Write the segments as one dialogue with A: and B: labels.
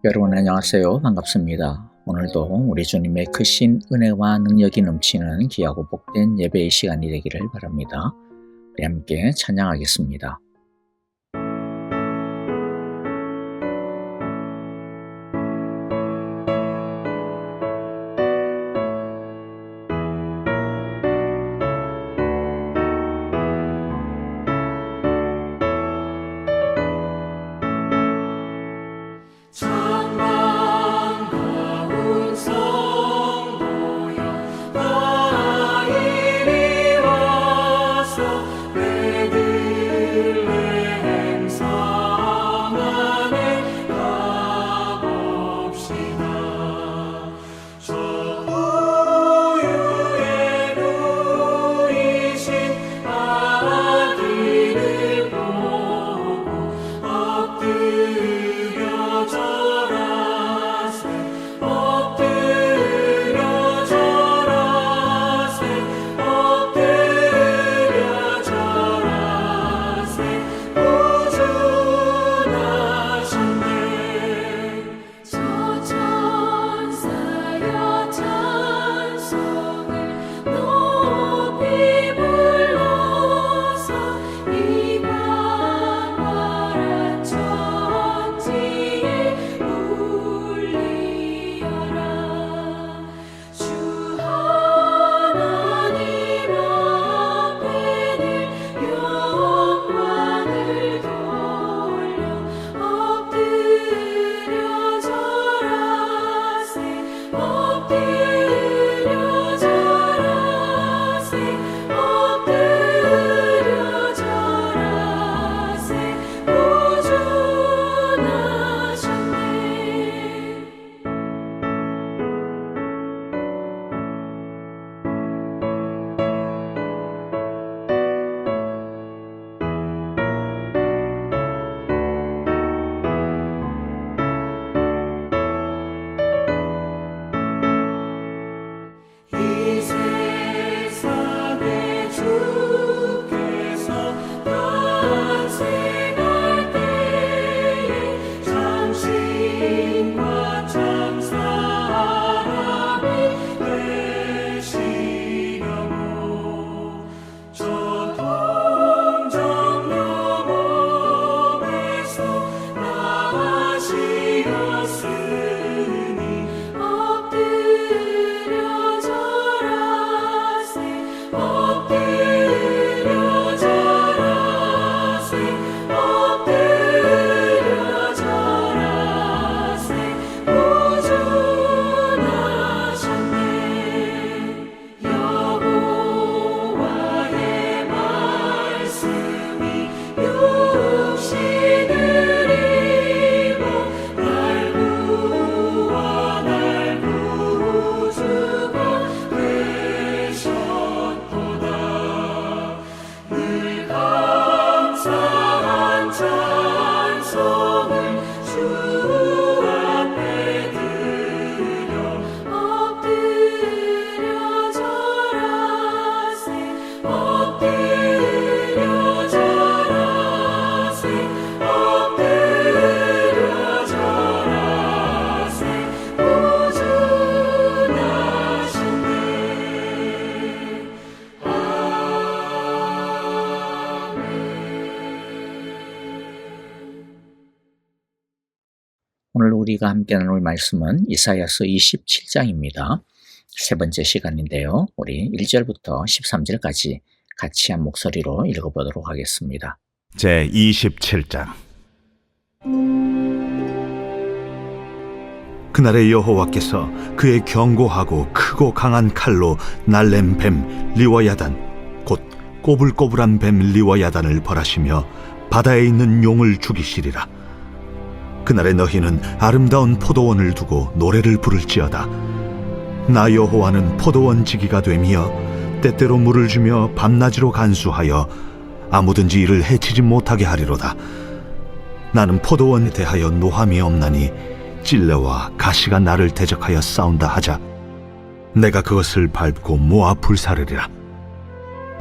A: 여러분 안녕하세요. 반갑습니다. 오늘도 우리 주님의 크신 은혜와 능력이 넘치는 귀하고 복된 예배의 시간이 되기를 바랍니다. 우리 함께 찬양하겠습니다. 오늘 우리가 함께 나눌 말씀은 이사야서 27장입니다. 세 번째 시간인데요. 우리 1절부터 13절까지 같이 한 목소리로 읽어보도록 하겠습니다.
B: 제27장. 그날에 여호와께서 그의 견고하고 크고 강한 칼로 날랜 뱀 리워야단 곧 꼬불꼬불한 뱀 리워야단을 벌하시며 바다에 있는 용을 죽이시리라. 그날에 너희는 아름다운 포도원을 두고 노래를 부를지어다. 나 여호와는 포도원 지기가 되며 때때로 물을 주며 밤낮으로 간수하여 아무든지 이를 해치지 못하게 하리로다. 나는 포도원에 대하여 노함이 없나니 찔레와 가시가 나를 대적하여 싸운다 하자 내가 그것을 밟고 모아 불사르리라.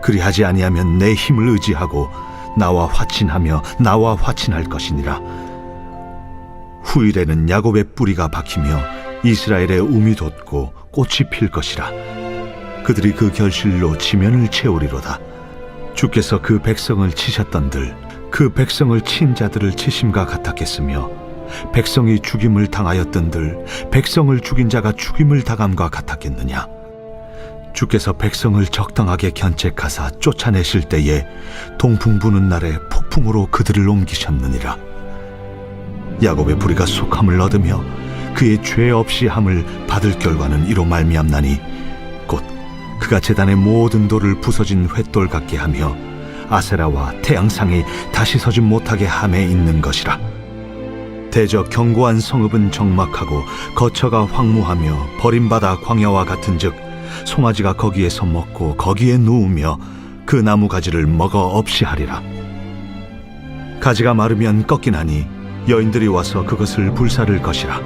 B: 그리하지 아니하면 내 힘을 의지하고 나와 화친하며 나와 화친할 것이니라. 후일에는 야곱의 뿌리가 박히며 이스라엘의 움이 돋고 꽃이 필 것이라. 그들이 그 결실로 지면을 채우리로다. 주께서 그 백성을 치셨던들 그 백성을 친 자들을 치심과 같았겠으며, 백성이 죽임을 당하였던들 백성을 죽인 자가 죽임을 당함과 같았겠느냐. 주께서 백성을 적당하게 견책하사 쫓아내실 때에 동풍 부는 날에 폭풍으로 그들을 옮기셨느니라. 야곱의 뿌리가 속함을 얻으며 그의 죄 없이 함을 받을 결과는 이로 말미암나니, 곧 그가 제단의 모든 돌을 부서진 횃돌 같게 하며 아세라와 태양상이 다시 서지 못하게 함에 있는 것이라. 대저 견고한 성읍은 적막하고 거처가 황무하며 버림받아 광야와 같은즉, 송아지가 거기에서 먹고 거기에 누우며 그 나무 가지를 먹어 없이 하리라. 가지가 마르면 꺾이나니 여인들이 와서 그것을 불사를 것이라.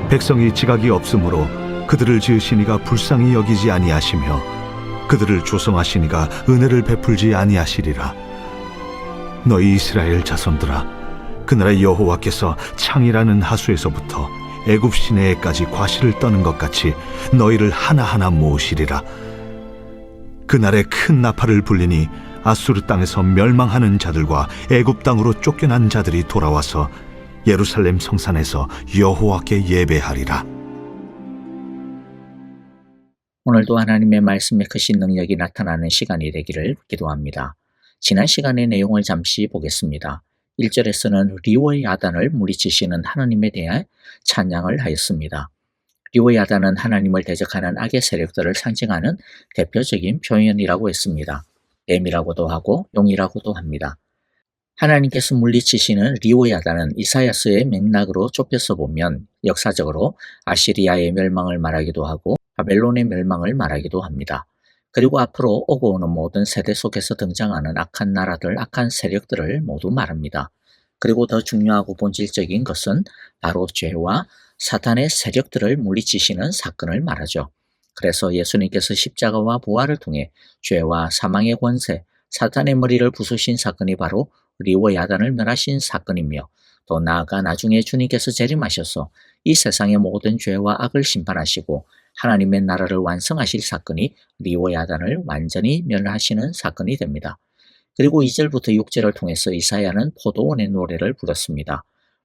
B: 백성이 지각이 없으므로 그들을 지으시니가 불쌍히 여기지 아니하시며 그들을 조성하시니가 은혜를 베풀지 아니하시리라. 너희 이스라엘 자손들아, 그날에 여호와께서 창이라는 하수에서부터 애굽 시내에까지 과실을 떠는 것 같이 너희를 하나하나 모으시리라. 그날에 큰 나팔을 불리니 아수르 땅에서 멸망하는 자들과 애굽 땅으로 쫓겨난 자들이 돌아와서 예루살렘 성산에서 여호와께 예배하리라.
A: 오늘도 하나님의 말씀의 크신 능력이 나타나는 시간이 되기를 기도합니다. 지난 시간의 내용을 잠시 보겠습니다. 1절에서는 리워야단을 물리치시는 하나님에 대해 찬양을 하였습니다. 리워야단은 하나님을 대적하는 악의 세력들을 상징하는 대표적인 표현이라고 했습니다. 뱀이라고도 하고 용이라고도 합니다. 하나님께서 물리치시는 리워야단은 이사야서의 맥락으로 좁혀서 보면 역사적으로 아시리아의 멸망을 말하기도 하고 바벨론의 멸망을 말하기도 합니다. 그리고 앞으로 오고 오는 모든 세대 속에서 등장하는 악한 나라들, 악한 세력들을 모두 말합니다. 그리고 더 중요하고 본질적인 것은 바로 죄와 사탄의 세력들을 물리치시는 사건을 말하죠. 그래서 예수님께서 십자가와 부활을 통해 죄와 사망의 권세, 사탄의 머리를 부수신 사건이 바로 리워야단을 멸하신 사건이며, 또 나아가 나중에 주님께서 재림하셔서 이 세상의 모든 죄와 악을 심판하시고 하나님의 나라를 완성하실 사건이 리워야단을 완전히 멸하시는 사건이 됩니다. 그리고 2절부터 6절을 통해서 이사야는 포도원의 노래를 불렀습니다.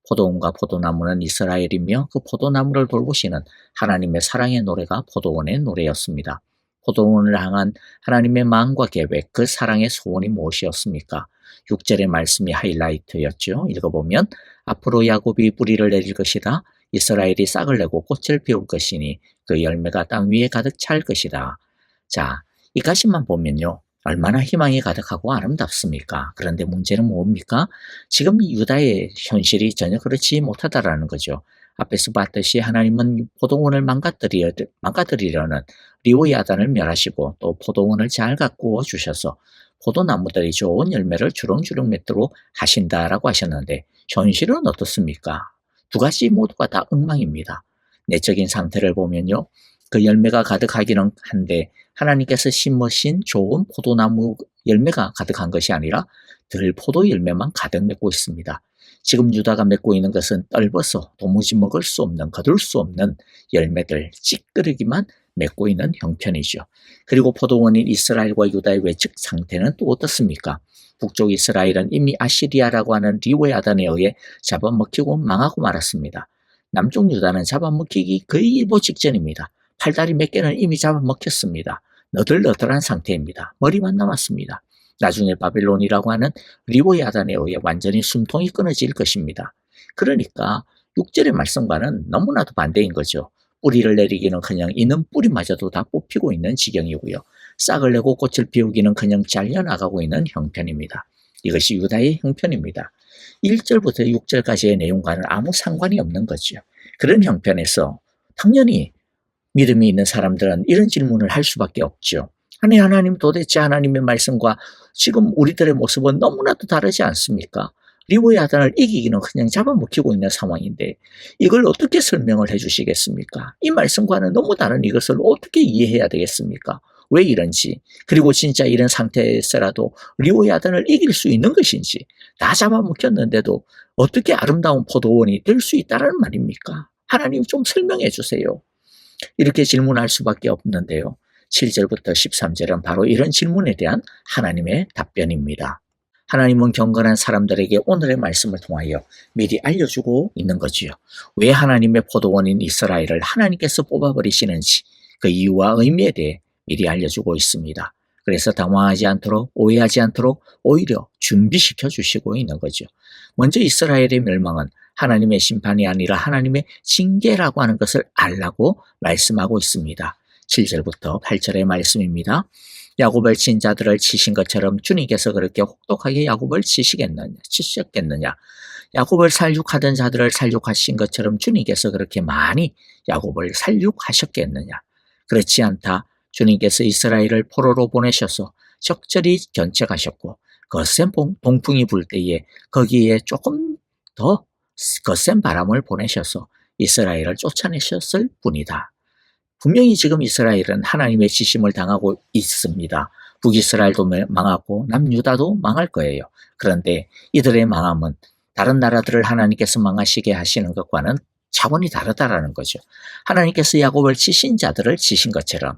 A: 포도원과 포도나무는 이스라엘이며 그 포도나무를 돌보시는 하나님의 사랑의 노래가 포도원의 노래였습니다. 포도원을 향한 하나님의 마음과 계획, 그 사랑의 소원이 무엇이었습니까? 6절의 말씀이 하이라이트였죠. 읽어보면 앞으로 야곱이 뿌리를 내릴 것이다. 이스라엘이 싹을 내고 꽃을 피울 것이니 그 열매가 땅 위에 가득 찰 것이다. 자, 이 가시만 보면요, 얼마나 희망이 가득하고 아름답습니까? 그런데 문제는 뭡니까? 지금 유다의 현실이 전혀 그렇지 못하다라는 거죠. 앞에서 봤듯이 하나님은 포도원을 망가뜨리려는 리워야단을 멸하시고 또 포도원을 잘 가꾸어 주셔서 포도나무들이 좋은 열매를 주렁주렁 맺도록 하신다라고 하셨는데, 현실은 어떻습니까? 두 가지 모두가 다 엉망입니다. 내적인 상태를 보면요, 그 열매가 가득하기는 한데 하나님께서 심으신 좋은 포도나무 열매가 가득한 것이 아니라 들포도 열매만 가득 맺고 있습니다. 지금 유다가 맺고 있는 것은 떫어서 도무지 먹을 수 없는, 거둘 수 없는 열매들, 찌끄러기만 맺고 있는 형편이죠. 그리고 포도원인 이스라엘과 유다의 외적 상태는 또 어떻습니까? 북쪽 이스라엘은 이미 아시리아라고 하는 리워야단에 의해 잡아먹히고 망하고 말았습니다. 남쪽 유다는 잡아먹히기 거의 일보 직전입니다. 팔다리 몇 개는 이미 잡아먹혔습니다. 너덜너덜한 상태입니다. 머리만 남았습니다. 나중에 바벨론이라고 하는 리워야단에 의해 완전히 숨통이 끊어질 것입니다. 그러니까 6절의 말씀과는 너무나도 반대인 거죠. 뿌리를 내리기는커녕 이는 뿌리마저도 다 뽑히고 있는 지경이고요. 싹을 내고 꽃을 피우기는 그냥 잘려나가고 있는 형편입니다. 이것이 유다의 형편입니다. 1절부터 6절까지의 내용과는 아무 상관이 없는 거죠. 그런 형편에서 당연히 믿음이 있는 사람들은 이런 질문을 할 수밖에 없죠. 아니, 하나님, 도대체 하나님의 말씀과 지금 우리들의 모습은 너무나도 다르지 않습니까? 리워야단을 이기기는 그냥 잡아먹히고 있는 상황인데 이걸 어떻게 설명을 해주시겠습니까? 이 말씀과는 너무 다른 이것을 어떻게 이해해야 되겠습니까? 왜 이런지, 그리고 진짜 이런 상태에서라도 리오야단을 이길 수 있는 것인지, 다 잡아먹혔는데도 어떻게 아름다운 포도원이 될 수 있다는 말입니까? 하나님 좀 설명해 주세요. 이렇게 질문할 수밖에 없는데요. 7절부터 13절은 바로 이런 질문에 대한 하나님의 답변입니다. 하나님은 경건한 사람들에게 오늘의 말씀을 통하여 미리 알려주고 있는 거지요. 왜 하나님의 포도원인 이스라엘을 하나님께서 뽑아버리시는지 그 이유와 의미에 대해 미리 알려주고 있습니다. 그래서 당황하지 않도록, 오해하지 않도록 오히려 준비시켜 주시고 있는 거죠. 먼저 이스라엘의 멸망은 하나님의 심판이 아니라 하나님의 징계라고 하는 것을 알라고 말씀하고 있습니다. 7절부터 8절의 말씀입니다. 야곱을 친 자들을 치신 것처럼 주님께서 그렇게 혹독하게 야곱을 치셨겠느냐. 야곱을 살육하던 자들을 살육하신 것처럼 주님께서 그렇게 많이 야곱을 살육하셨겠느냐. 그렇지 않다. 주님께서 이스라엘을 포로로 보내셔서 적절히 견책하셨고 거센 동풍이 불 때에 거기에 조금 더 거센 바람을 보내셔서 이스라엘을 쫓아내셨을 뿐이다. 분명히 지금 이스라엘은 하나님의 지심을 당하고 있습니다. 북이스라엘도 망하고 남유다도 망할 거예요. 그런데 이들의 망함은 다른 나라들을 하나님께서 망하시게 하시는 것과는 차원이 다르다라는 거죠. 하나님께서 야곱을 치신 자들을 치신 것처럼,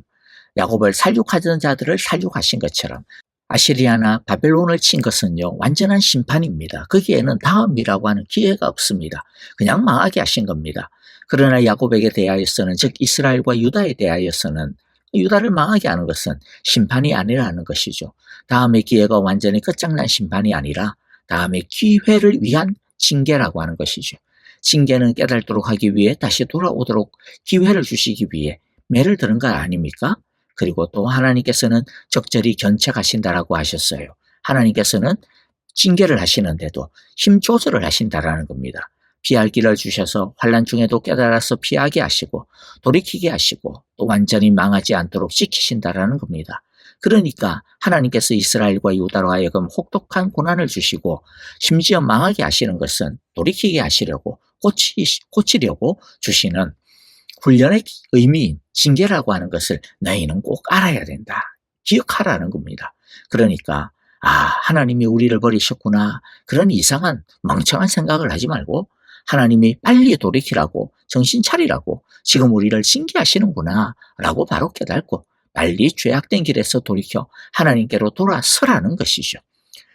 A: 야곱을 살육하던 자들을 살육하신 것처럼 아시리아나 바벨론을 친 것은요, 완전한 심판입니다. 거기에는 다음이라고 하는 기회가 없습니다. 그냥 망하게 하신 겁니다. 그러나 야곱에게 대하여서는, 즉 이스라엘과 유다에 대하여서는, 유다를 망하게 하는 것은 심판이 아니라는 것이죠. 다음의 기회가 완전히 끝장난 심판이 아니라 다음의 기회를 위한 징계라고 하는 것이죠. 징계는 깨닫도록 하기 위해 다시 돌아오도록 기회를 주시기 위해 매를 드는 것 아닙니까? 그리고 또 하나님께서는 적절히 견책하신다라고 하셨어요. 하나님께서는 징계를 하시는데도 힘 조절을 하신다라는 겁니다. 피할 길을 주셔서 환난 중에도 깨달아서 피하게 하시고 돌이키게 하시고 또 완전히 망하지 않도록 지키신다라는 겁니다. 그러니까 하나님께서 이스라엘과 유다로 하여금 혹독한 고난을 주시고 심지어 망하게 하시는 것은 돌이키게 하시려고 고치려고 주시는 훈련의 의미인 징계라고 하는 것을 너희는 꼭 알아야 된다. 기억하라는 겁니다. 그러니까 하나님이 우리를 버리셨구나. 그런 이상한 멍청한 생각을 하지 말고 하나님이 빨리 돌이키라고, 정신 차리라고, 지금 우리를 징계하시는구나 라고 바로 깨닫고 빨리 죄악된 길에서 돌이켜 하나님께로 돌아서라는 것이죠.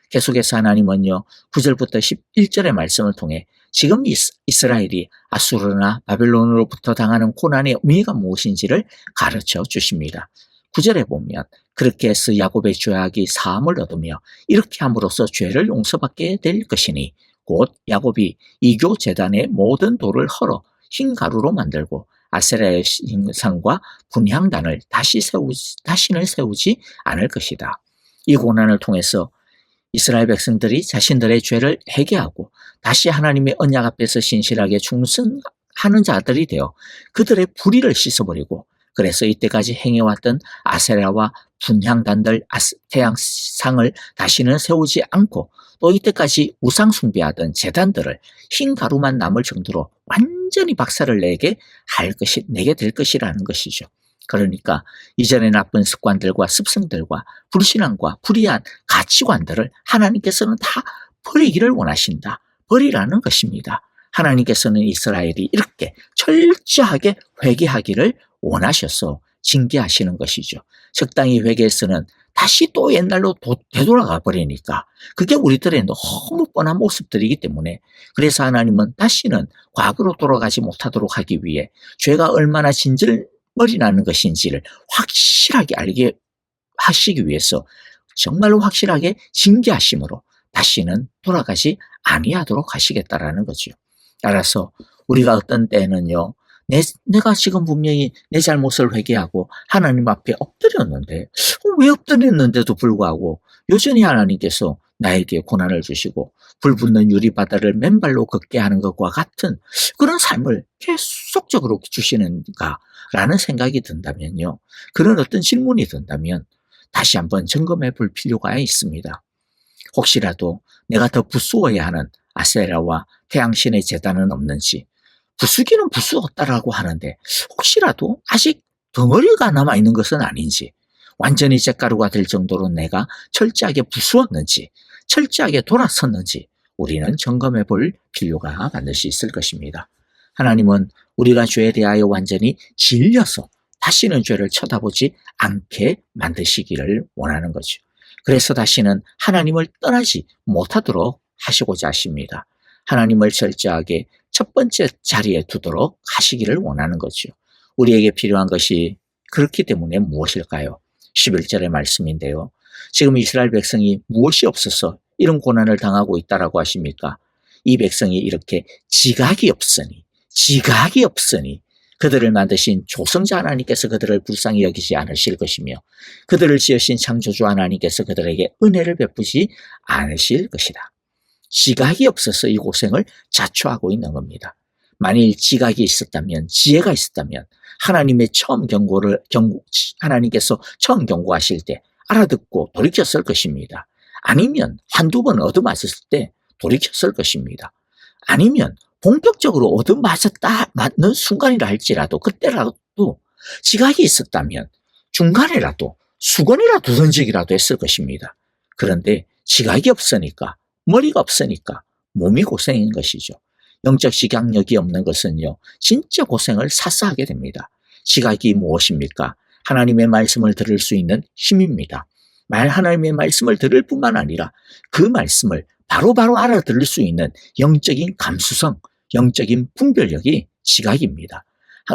A: 계속해서 하나님은요, 9절부터 11절의 말씀을 통해 지금 이스라엘이 아수르나 바벨론으로부터 당하는 고난의 의미가 무엇인지를 가르쳐 주십니다. 9절에 보면 그렇게 해서 야곱의 죄악이 사함을 얻으며 이렇게 함으로써 죄를 용서받게 될 것이니 곧 야곱이 이교 제단의 모든 돌을 헐어 흰 가루로 만들고 아세라의 신상과 분향단을 다시는 세우지 않을 것이다. 이 고난을 통해서 이스라엘 백성들이 자신들의 죄를 회개하고 다시 하나님의 언약 앞에서 신실하게 충성하는 자들이 되어 그들의 불의를 씻어버리고, 그래서 이때까지 행해왔던 아세라와 분향단들, 태양상을 다시는 세우지 않고 또 이때까지 우상 숭배하던 제단들을 흰 가루만 남을 정도로 완전히 박살을 내게 될 것이라는 것이죠. 그러니까 이전의 나쁜 습관들과 습성들과 불신앙과 불의한 가치관들을 하나님께서는 다 버리기를 원하신다. 버리라는 것입니다. 하나님께서는 이스라엘이 이렇게 철저하게 회개하기를 원하셔서 징계하시는 것이죠. 적당히 회개해서는 다시 또 옛날로 되돌아가 버리니까 그게 우리들의 너무 뻔한 모습들이기 때문에, 그래서 하나님은 다시는 과거로 돌아가지 못하도록 하기 위해 죄가 얼마나 진절머리 나는 것인지를 확실하게 알게 하시기 위해서 정말로 확실하게 징계하심으로 다시는 돌아가지 아니하도록 하시겠다라는 거죠. 따라서 우리가 어떤 때는요, 내가 지금 분명히 내 잘못을 회개하고 하나님 앞에 엎드렸는데, 왜 엎드렸는데도 불구하고 여전히 하나님께서 나에게 고난을 주시고 불붙는 유리바다를 맨발로 걷게 하는 것과 같은 그런 삶을 계속적으로 주시는가라는 생각이 든다면요, 그런 어떤 질문이 든다면 다시 한번 점검해 볼 필요가 있습니다. 혹시라도 내가 더 부수어야 하는 아세라와 태양신의 제단은 없는지, 부수기는 부수었다라고 하는데 혹시라도 아직 덩어리가 남아있는 것은 아닌지, 완전히 잿가루가 될 정도로 내가 철저하게 부수었는지, 철저하게 돌아섰는지 우리는 점검해 볼 필요가 반드시 있을 것입니다. 하나님은 우리가 죄에 대하여 완전히 질려서 다시는 죄를 쳐다보지 않게 만드시기를 원하는 거죠. 그래서 다시는 하나님을 떠나지 못하도록 하시고자 하십니다. 하나님을 철저하게 첫 번째 자리에 두도록 하시기를 원하는 거죠. 우리에게 필요한 것이 그렇기 때문에 무엇일까요? 11절의 말씀인데요. 지금 이스라엘 백성이 무엇이 없어서 이런 고난을 당하고 있다라고 하십니까? 이 백성이 이렇게 지각이 없으니 그들을 만드신 조성자 하나님께서 그들을 불쌍히 여기지 않으실 것이며 그들을 지으신 창조주 하나님께서 그들에게 은혜를 베푸지 않으실 것이다. 지각이 없어서 이 고생을 자초하고 있는 겁니다. 만일 지각이 있었다면, 지혜가 있었다면 하나님께서 처음 경고하실 때 알아듣고 돌이켰을 것입니다. 아니면 한두 번 얻어맞았을 때 돌이켰을 것입니다. 아니면 본격적으로 얻어맞는 순간이라 할지라도 그때라도 지각이 있었다면 중간에라도 수건이라도 던지기라도 했을 것입니다. 그런데 지각이 없으니까, 머리가 없으니까 몸이 고생인 것이죠. 영적 지각력이 없는 것은요, 진짜 고생을 사사하게 됩니다. 지각이 무엇입니까? 하나님의 말씀을 들을 수 있는 힘입니다. 하나님의 말씀을 들을 뿐만 아니라 그 말씀을 바로바로 알아들을 수 있는 영적인 감수성, 영적인 분별력이 지각입니다.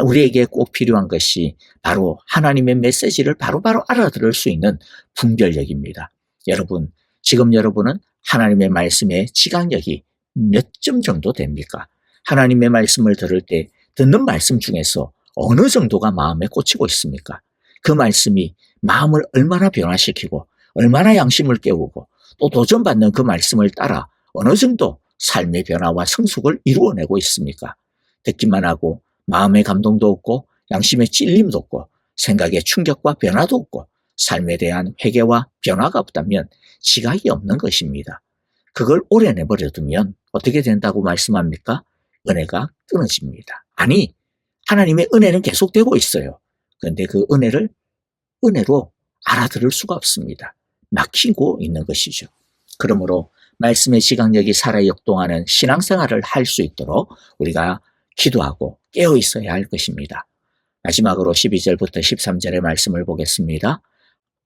A: 우리에게 꼭 필요한 것이 바로 하나님의 메시지를 바로바로 알아들을 수 있는 분별력입니다. 여러분, 지금 여러분은 하나님의 말씀의 지각력이 몇 점 정도 됩니까? 하나님의 말씀을 들을 때 듣는 말씀 중에서 어느 정도가 마음에 꽂히고 있습니까? 그 말씀이 마음을 얼마나 변화시키고 얼마나 양심을 깨우고 또 도전받는 그 말씀을 따라 어느 정도 삶의 변화와 성숙을 이루어내고 있습니까? 듣기만 하고 마음의 감동도 없고 양심의 찔림도 없고 생각의 충격과 변화도 없고 삶에 대한 회개와 변화가 없다면 지각이 없는 것입니다. 그걸 오래 내버려 두면 어떻게 된다고 말씀합니까? 은혜가 끊어집니다. 아니, 하나님의 은혜는 계속되고 있어요. 그런데 그 은혜로 알아들을 수가 없습니다. 막히고 있는 것이죠. 그러므로 말씀의 지각력이 살아 역동하는 신앙생활을 할 수 있도록 우리가 기도하고 깨어 있어야 할 것입니다. 마지막으로 12절부터 13절의 말씀을 보겠습니다.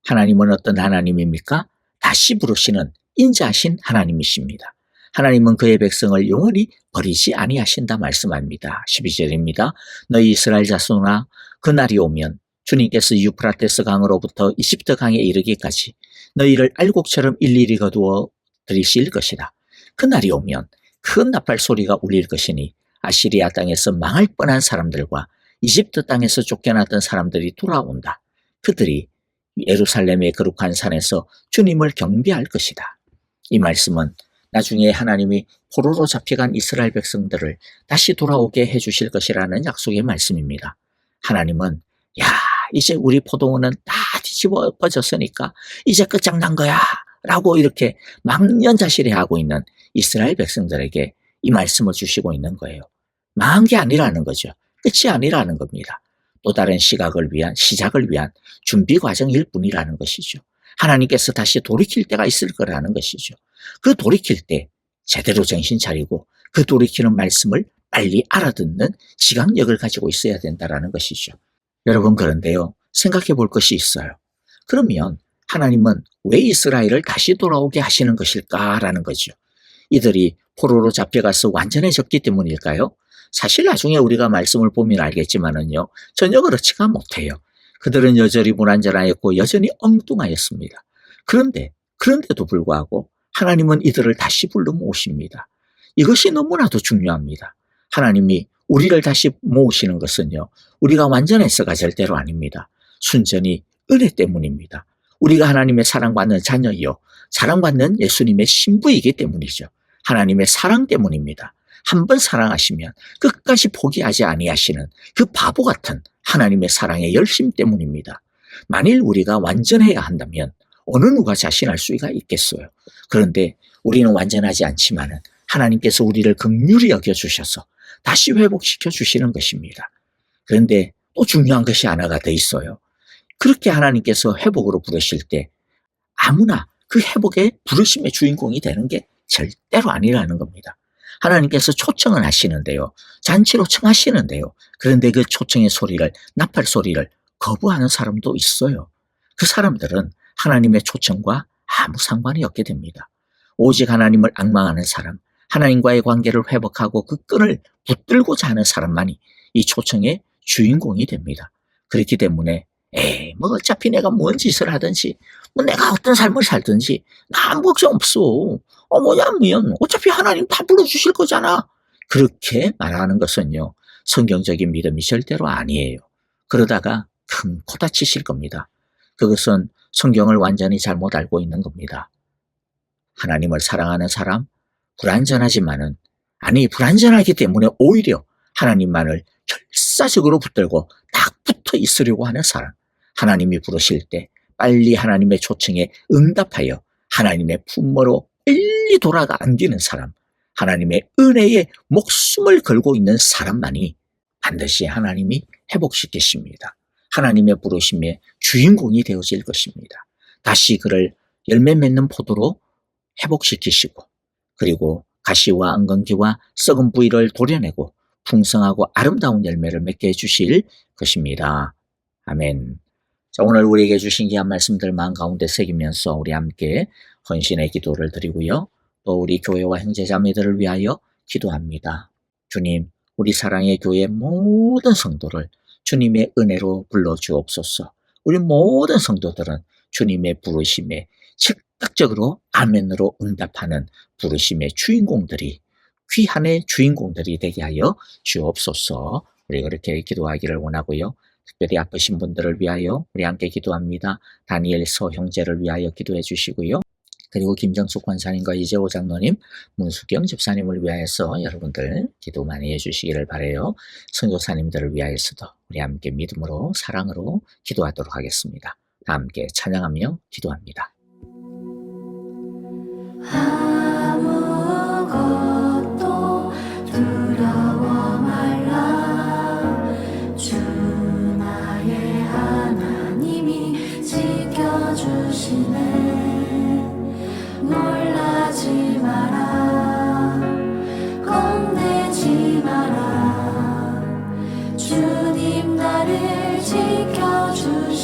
A: 하나님은 어떤 하나님입니까? 다시 부르시는 인자하신 하나님이십니다. 하나님은 그의 백성을 영원히 버리지 아니하신다 말씀합니다. 12절입니다. 너희 이스라엘 자손아, 그날이 오면 주님께서 유프라테스 강으로부터 이집트 강에 이르기까지 너희를 알곡처럼 일일이 거두어 들이실 것이다. 그날이 오면 큰 나팔 소리가 울릴 것이니 아시리아 땅에서 망할 뻔한 사람들과 이집트 땅에서 쫓겨났던 사람들이 돌아온다. 그들이 예루살렘의 거룩한 산에서 주님을 경배할 것이다. 이 말씀은 나중에 하나님이 포로로 잡혀간 이스라엘 백성들을 다시 돌아오게 해주실 것이라는 약속의 말씀입니다. 하나님은 이제 우리 포도원은 다 뒤집어 엎어졌으니까 이제 끝장난 거야 라고 이렇게 망연자실해하고 있는 이스라엘 백성들에게 이 말씀을 주시고 있는 거예요. 망한 게 아니라는 거죠. 끝이 아니라는 겁니다. 또 다른 시작을 위한 준비 과정일 뿐이라는 것이죠. 하나님께서 다시 돌이킬 때가 있을 거라는 것이죠. 그 돌이킬 때 제대로 정신 차리고 그 돌이키는 말씀을 빨리 알아듣는 지각력을 가지고 있어야 된다는 것이죠. 여러분, 그런데요, 생각해 볼 것이 있어요. 그러면 하나님은 왜 이스라엘을 다시 돌아오게 하시는 것일까라는 거죠. 이들이 포로로 잡혀가서 완전해졌기 때문일까요? 사실 나중에 우리가 말씀을 보면 알겠지만은요, 전혀 그렇지가 못해요. 그들은 여전히 불완전하였고 여전히 엉뚱하였습니다. 그런데도 불구하고 하나님은 이들을 다시 불러 모으십니다. 이것이 너무나도 중요합니다. 하나님이 우리를 다시 모으시는 것은요, 우리가 완전해서가 절대로 아닙니다. 순전히 은혜 때문입니다. 우리가 하나님의 사랑받는 자녀이요, 사랑받는 예수님의 신부이기 때문이죠. 하나님의 사랑 때문입니다. 한번 사랑하시면 끝까지 포기하지 아니하시는 그 바보 같은 하나님의 사랑의 열심 때문입니다. 만일 우리가 완전해야 한다면 어느 누가 자신할 수가 있겠어요. 그런데 우리는 완전하지 않지만은 하나님께서 우리를 긍휼히 여겨주셔서 다시 회복시켜 주시는 것입니다. 그런데 또 중요한 것이 하나가 더 있어요. 그렇게 하나님께서 회복으로 부르실 때 아무나 그 회복의 부르심의 주인공이 되는 게 절대로 아니라는 겁니다. 하나님께서 초청을 하시는데요. 잔치로 청하시는데요. 그런데 그 초청의 소리를, 나팔 소리를 거부하는 사람도 있어요. 그 사람들은 하나님의 초청과 아무 상관이 없게 됩니다. 오직 하나님을 앙망하는 사람, 하나님과의 관계를 회복하고 그 끈을 붙들고자 하는 사람만이 이 초청의 주인공이 됩니다. 그렇기 때문에 뭐 어차피 내가 뭔 짓을 하든지 뭐 내가 어떤 삶을 살든지 나 아무 걱정 없어. 뭐냐면 어차피 하나님 다 불러주실 거잖아. 그렇게 말하는 것은요, 성경적인 믿음이 절대로 아니에요. 그러다가 큰 코 다치실 겁니다. 그것은 성경을 완전히 잘못 알고 있는 겁니다. 하나님을 사랑하는 사람, 불완전하지만은, 불완전하기 때문에 오히려 하나님만을 결사적으로 붙들고 딱 붙어 있으려고 하는 사람, 하나님이 부르실 때 빨리 하나님의 초청에 응답하여 하나님의 품모로 빨리 돌아가 안기는 사람, 하나님의 은혜에 목숨을 걸고 있는 사람만이 반드시 하나님이 회복시키십니다. 하나님의 부르심의 주인공이 되어질 것입니다. 다시 그를 열매 맺는 포도로 회복시키시고, 그리고 가시와 엉겅퀴와 썩은 부위를 도려내고 풍성하고 아름다운 열매를 맺게 해주실 것입니다. 아멘. 자, 오늘 우리에게 주신 귀한 말씀들 마음 가운데 새기면서 우리 함께 헌신의 기도를 드리고요. 또 우리 교회와 형제자매들을 위하여 기도합니다. 주님, 우리 사랑의 교회 모든 성도를 주님의 은혜로 불러주옵소서. 우리 모든 성도들은 주님의 부르심에 즉각적으로 아멘으로 응답하는 부르심의 주인공들이, 귀한의 주인공들이 되게 하여 주옵소서. 우리 그렇게 기도하기를 원하고요. 특별히 아프신 분들을 위하여 우리 함께 기도합니다. 다니엘서 형제를 위하여 기도해 주시고요. 그리고 김정숙 권사님과 이재호 장로님, 문수경 집사님을 위하여서 여러분들 기도 많이 해주시기를 바라요. 선교사님들을 위하여서도 우리 함께 믿음으로 사랑으로 기도하도록 하겠습니다. 다 함께 찬양하며 기도합니다.
C: 아무것도 두려워 말라. 주 나의 하나님이 지켜주시네. 놀라지 마라. 겁내지 마라. 주님 나를 지켜주시네.